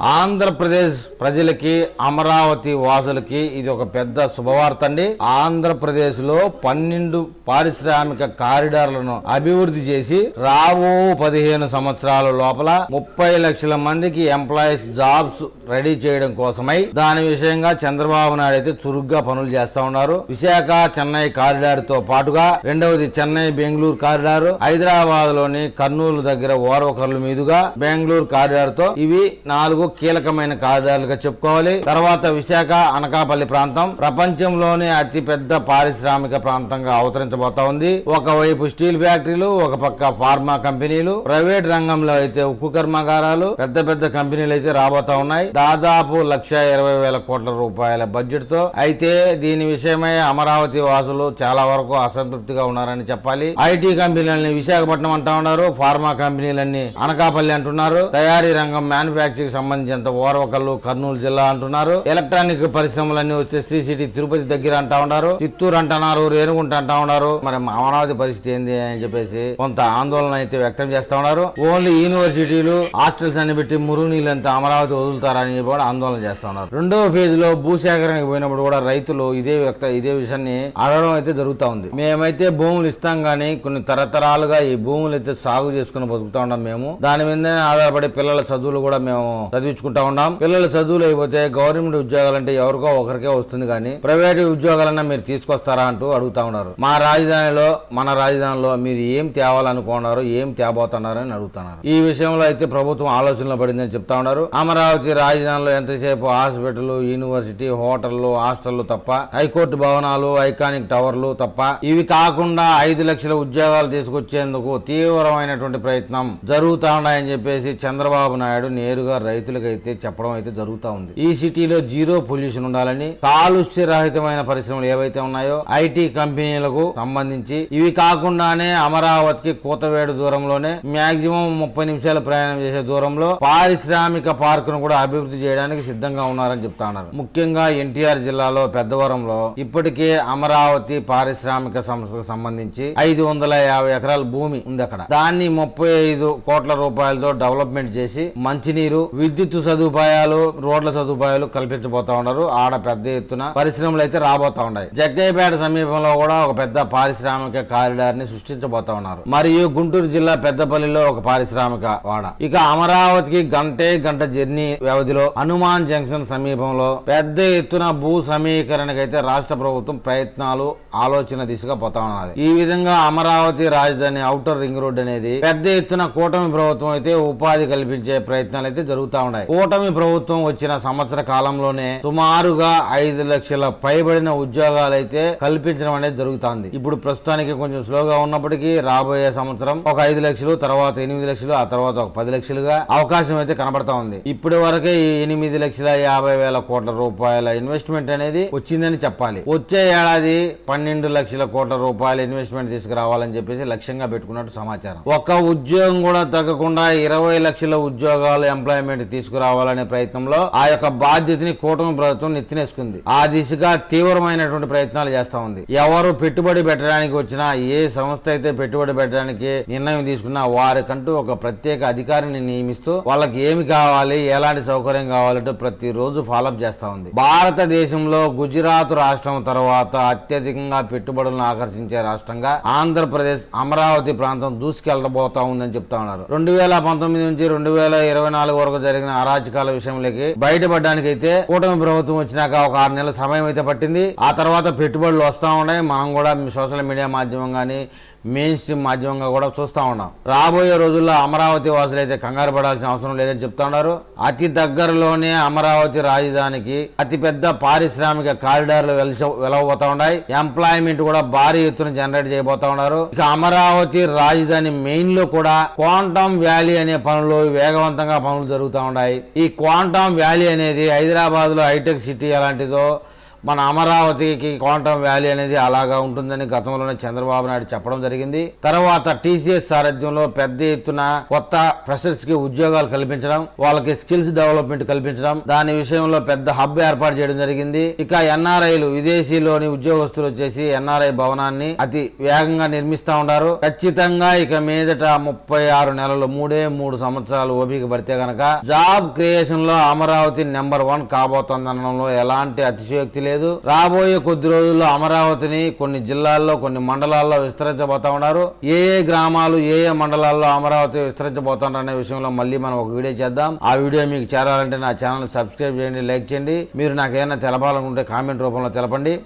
ఆంధ్రప్రదేశ్ ప్రజలకి అమరావతి వాసులకి ఇది ఒక పెద్ద శుభవార్త అండి. ఆంధ్రప్రదేశ్ లో 12 పారిశ్రామిక కారిడార్లను అభివృద్ధి చేసి రాబో 15 సంవత్సరాల లోపల 30 లక్షల మందికి ఎంప్లాయీస్ జాబ్స్ రెడీ చేయడం కోసమై దాని విషయంగా చంద్రబాబు నాయుడు అయితే చురుగ్గా పనులు చేస్తా ఉన్నారు. విశాఖ చెన్నై కారిడార్ తో పాటుగా రెండవది చెన్నై బెంగళూరు కారిడార్, హైదరాబాద్ లోని కర్నూలు దగ్గర ఓర్వకర్లు మీదుగా బెంగళూరు కారిడార్ తో ఇవి 4 కీలకమైన కారిడార్లుగా చెప్పుకోవాలి. తర్వాత విశాఖ అనకాపల్లి ప్రాంతం ప్రపంచంలోనే అతి పెద్ద పారిశ్రామిక ప్రాంతంగా అవతరించబోతా ఉంది. ఒకవైపు స్టీల్ ఫ్యాక్టరీలు, ఒక పక్క ఫార్మా కంపెనీలు, ప్రైవేట్ రంగంలో అయితే ఉక్కు కర్మాగారాలు, పెద్ద పెద్ద కంపెనీలు అయితే రాబోతా ఉన్నాయి. దాదాపు 1,20,000 కోట్ల రూపాయల బడ్జెట్ తో. అయితే దీని విషయమై అమరావతి వాసులు చాలా వరకు అసంతృప్తిగా ఉన్నారని చెప్పాలి. ఐటీ కంపెనీలని విశాఖపట్నం అంటా ఉన్నారు, ఫార్మా కంపెనీలన్నీ అనకాపల్లి అంటున్నారు, తయారీ రంగం మ్యానుఫ్యాక్చరింగ్ సంబంధించినంత ఓర్వకల్లు కర్నూలు జిల్లా అంటున్నారు, ఎలక్ట్రానిక్ పరిశ్రమలన్నీ వచ్చే శ్రీ సిటీ తిరుపతి దగ్గర అంటా ఉన్నారు, చిత్తూరు అంటున్నారు, రేణుగుంట అంటా ఉన్నారు. మరి అమరావతి పరిస్థితి ఏంది అని చెప్పేసి కొంత ఆందోళన అయితే వ్యక్తం చేస్తా ఉన్నారు. ఓన్లీ యూనివర్సిటీలు హాస్టల్స్ అని పెట్టి మురుగునీళ్ళంతా అమరావతి వదులుతారని కూడా ఆందోళన చేస్తా ఉన్నారు. రెండో ఫేజ్ లో భూసేకరణకు పోయినప్పుడు కూడా రైతులు ఇదే విషయాన్ని అడగడం అయితే జరుగుతా ఉంది. మేమైతే భూములు ఇస్తాం గానీ కొన్ని తరతరాలుగా ఈ భూములు అయితే సాగు చేసుకుని బతుకుతా ఉన్నాం. మేము దాని మీదనే ఆధారపడి పిల్లల చదువులు కూడా మేము చదివించుకుంటా ఉన్నాం. పిల్లల చదువులు అయిపోతే గవర్నమెంట్ ఉద్యోగాలంటే ఎవరికో ఒకరికే వస్తుంది కానీ ప్రైవేట్ ఉద్యోగాలన్నా మీరు తీసుకొస్తారా అంటూ అడుగుతా ఉన్నారు. మన రాజధానిలో మీరు ఏం తేవాలనుకున్నారు, ఏం తేబోతున్నారు అని అడుగుతున్నారు. ఈ విషయంలో అయితే ప్రభుత్వం ఆలోచనలో పడిందని చెప్తా ఉన్నారు. అమరావతి రాజధానిలో ఎంతసేపు హాస్పిటల్, యూనివర్సిటీ, హోటళ్లు, హాస్టళ్లు తప్ప, హైకోర్టు భవనాలు, ఐకానిక్ టవర్లు తప్ప, ఇవి కాకుండా 5 లక్షల ఉద్యోగాలు తీసుకొచ్చేందుకు తీవ్రమైనటువంటి ప్రయత్నం జరుగుతా ఉన్నాయని చెప్పేసి చంద్రబాబు నాయుడు నేరుగా రైతులకైతే చెప్పడం అయితే జరుగుతా ఉంది. ఈ సిటీలో జీరో పొల్యూషన్ ఉండాలని, కాలుష్య రహితమైన పరిశ్రమలు ఏవైతే ఉన్నాయో ఐటీ కంపెనీలకు సంబంధించి, ఇవి కాకుండానే అమరావతికి కూతవేడు దూరంలోనే మాక్సిమం 30 నిమిషాలు ప్రయాణం చేసే దూరంలో పారిశ్రామిక పార్కును కూడా అభివృద్ధి చేయడానికి సిద్ధంగా ఉన్నారని చెప్తా ఉన్నారు. ముఖ్యంగా ఎన్టీఆర్ జిల్లాలో పెద్దవరంలో ఇప్పటికే అమరావతి పారిశ్రామిక సంస్థకు సంబంధించి 550 ఎకరాల భూమి ఉంది. అక్కడ దాన్ని 35 కోట్ల రూపాయలతో డెవలప్మెంట్ చేసి మంచినీరు, విద్యుత్ సదుపాయాలు, రోడ్ల సదుపాయాలు కల్పించబోతా ఉన్నారు. ఆడ పెద్ద ఎత్తున పరిశ్రమలు అయితే రాబోతా ఉన్నాయి. జగ్గయ్యపేట సమీపంలో కూడా ఒక పెద్ద పారిశ్రామిక కారిడార్ ని సృష్టించబోతా ఉన్నారు. మరియు గుంటూరు జిల్లా పెద్దపల్లిలో ఒక పారిశ్రామిక వాడ. ఇక అమరావతికి గంట జర్నీ వ్యవధిలో హనుమాన్ జంక్షన్ సమీపంలో పెద్ద ఎత్తున భూ సమీకరణకైతే రాష్ట్ర ప్రభుత్వం ప్రయత్నాలు, ఆలోచన దిశగా పోతా ఉన్నది. ఈ విధంగా అమరావతి రాజధాని ఔటర్ రింగ్ రోడ్ అనేది పెద్ద ఎత్తున కూటమి ప్రభుత్వం అయితే ఉపాధి కల్పించే ప్రయత్నాలు అయితే జరుగుతా ఉన్నాయి. కూటమి ప్రభుత్వం వచ్చిన సంవత్సర కాలంలోనే సుమారుగా 5 లక్షల పైబడిన ఉద్యోగాలు అయితే కల్పించడం అనేది జరుగుతుంది. ఇప్పుడు ప్రస్తుతానికి కొంచెం స్లోగా ఉన్నప్పటికీ రాబోయే సంవత్సరం ఒక 5 లక్షలు, తర్వాత 8 లక్షలు, ఆ తర్వాత ఒక 10 లక్షలుగా అవకాశం అయితే కనబడతా ఉంది. ఇప్పటి వరకే 8,50,000 కోట్ల రూపాయల ఇన్వెస్ట్మెంట్ అనేది వచ్చిందని చెప్పాలి. వచ్చే ఏడాది 12 లక్షల కోట్ల రూపాయల ఇన్వెస్ట్మెంట్ తీసుకురావాలని చెప్పేసి లక్ష్యంగా పెట్టుకున్నట్టు సమాచారం. ఒక్క ఉద్యోగం కూడా తగ్గకుండా 20 లక్షల ఉద్యోగాలు ఎంప్లాయ్మెంట్ తీసుకురావాలనే ప్రయత్నంలో ఆ యొక్క బాధ్యతని కూటమి ప్రభుత్వం నెత్తినేసుకుంది. ఆ దిశగా తీవ్రమైనటువంటి ప్రయత్నాలు చేస్తా ఉంది. ఎవరు పెట్టుబడి పెట్టడానికి వచ్చినా, ఏ సంస్థ అయితే పెట్టుబడి పెట్టడానికి నిర్ణయం తీసుకున్నా వారికంటూ ఒక ప్రత్యేక అధికారిని నియమిస్తూ వాళ్ళకి ఏమి కావాలి, ఎలాంటి సౌకర్యం కావాలంటే ప్రతిరోజు ఫాలోఅప్ చేస్తా ఉంది. భారతదేశంలో గుజరాత్ రాష్ట్రం తర్వాత అత్యధికంగా పెట్టుబడులను ఆకర్షించే రాష్ట్రంగా ఆంధ్రప్రదేశ్ అమరావతి ప్రాంతం దూసుకెళ్లబోతా ఉందని చెప్తా ఉన్నారు. 2019 నుంచి 2024 వరకు జరిగిన అరాచకాల విషయంలోకి బయటపడడానికైతే కూటమి ప్రభుత్వం వచ్చినాక ఒక 6 నెలల సమయం అయితే పట్టింది. ఆ తర్వాత పెట్టుబడులు వస్తా ఉన్నాయి. మనం కూడా సోషల్ మీడియా మాధ్యమం గానీ, మెయిన్ స్ట్రీమ్ మాధ్యమంగా కూడా చూస్తా ఉన్నాం. రాబోయే రోజుల్లో అమరావతి వాసులు అయితే కంగారు పడాల్సిన అవసరం లేదని చెప్తా ఉన్నారు. అతి దగ్గరలోనే అమరావతి రాజధానికి అతిపెద్ద పారిశ్రామిక కారిడార్లు వెలవబోతా ఉన్నాయి. ఎంప్లాయ్మెంట్ కూడా భారీ ఎత్తున జనరేట్ చేయబోతా ఉన్నారు. ఇక అమరావతి రాజధాని మెయిన్ లో కూడా క్వాంటమ్ వ్యాలీ అనే పనులు వేగవంతంగా పనులు జరుగుతూ ఉన్నాయి. ఈ క్వాంటమ్ వ్యాలీ అనేది హైదరాబాద్ లో హైటెక్ సిటీ అలాంటిదో, మన అమరావతికి క్వాంటమ్ వ్యాలీ అనేది అలాగా ఉంటుందని గతంలోనే చంద్రబాబు నాయుడు చెప్పడం జరిగింది. తర్వాత టీసీఎస్ సారథ్యంలో పెద్ద ఎత్తున కొత్త ఫ్రెషర్స్ కి ఉద్యోగాలు కల్పించడం, వాళ్ళకి స్కిల్స్ డెవలప్మెంట్ కల్పించడం, దాని విషయంలో పెద్ద హబ్ ఏర్పాటు చేయడం జరిగింది. ఇక ఎన్ఆర్ఐలు విదేశీలోని ఉద్యోగస్తులు వచ్చేసి ఎన్ఆర్ఐ భవనాన్ని అతి వేగంగా నిర్మిస్తా ఉన్నారు. ఖచ్చితంగా ఇక మీదట 36 నెలలు 3 సంవత్సరాలు ఓపిక పడితే గనక జాబ్ క్రియేషన్ లో అమరావతి నెంబర్ 1 కాబోతోందనడంలో ఎలాంటి అతిశయోక్తి లేదు. రాబోయే కొద్ది రోజుల్లో అమరావతిని కొన్ని జిల్లాల్లో కొన్ని మండలాల్లో విస్తరించబోతా ఉన్నారు. ఏ గ్రామాలు ఏ మండలాల్లో అమరావతి విస్తరించబోతున్నారు అనే విషయంలో మళ్ళీ మనం ఒక వీడియో చేద్దాం. ఆ వీడియో మీకు చేరాలంటే నా ఛానల్ సబ్స్క్రైబ్ చేయండి, లైక్ చేయండి. మీరు నాకు ఏమైనా తెలపాలనుకుంటే కామెంట్ రూపంలో తెలపండి.